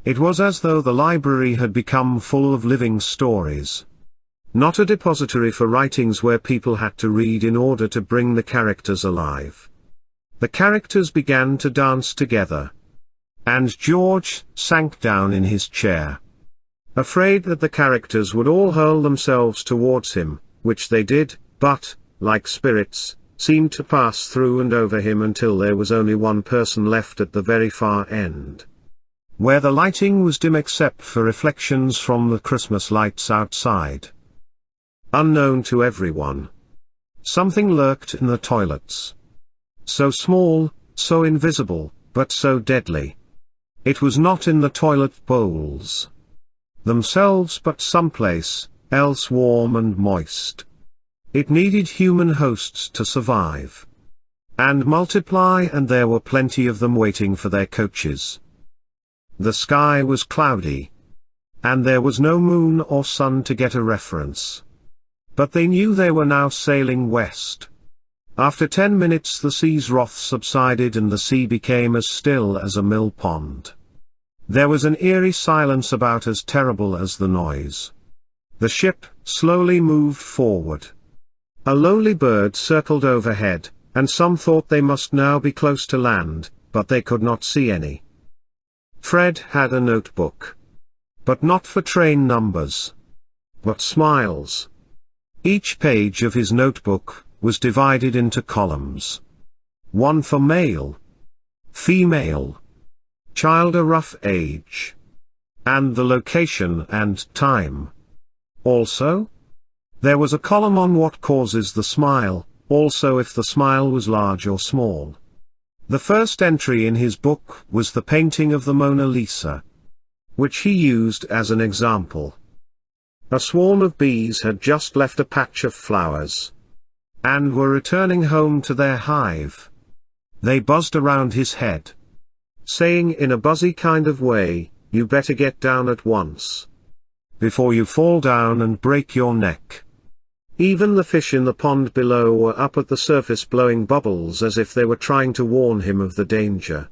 It was as though the library had become full of living stories. Not a depository for writings where people had to read in order to bring the characters alive. The characters began to dance together. And George sank down in his chair, afraid that the characters would all hurl themselves towards him, which they did, but, like spirits, seemed to pass through and over him until there was only one person left at the very far end, where the lighting was dim except for reflections from the Christmas lights outside. Unknown to everyone, something lurked in the toilets. So small, so invisible, but so deadly. It was not in the toilet bowls themselves but someplace else warm and moist. It needed human hosts to survive and multiply, and there were plenty of them waiting for their coaches. The sky was cloudy, and there was no moon or sun to get a reference. But they knew they were now sailing west. After 10 minutes the sea's wrath subsided and the sea became as still as a mill pond. There was an eerie silence about as terrible as the noise. The ship slowly moved forward. A lowly bird circled overhead, and some thought they must now be close to land, but they could not see any. Fred had a notebook. But not for train numbers, but smiles. Each page of his notebook was divided into columns. One for male, female, child a rough age, and the location and time. Also, there was a column on what causes the smile, also if the smile was large or small. The first entry in his book was the painting of the Mona Lisa, which he used as an example. A swarm of bees had just left a patch of flowers, and were returning home to their hive. They buzzed around his head, saying in a buzzy kind of way, "You better get down at once, before you fall down and break your neck." Even the fish in the pond below were up at the surface blowing bubbles as if they were trying to warn him of the danger.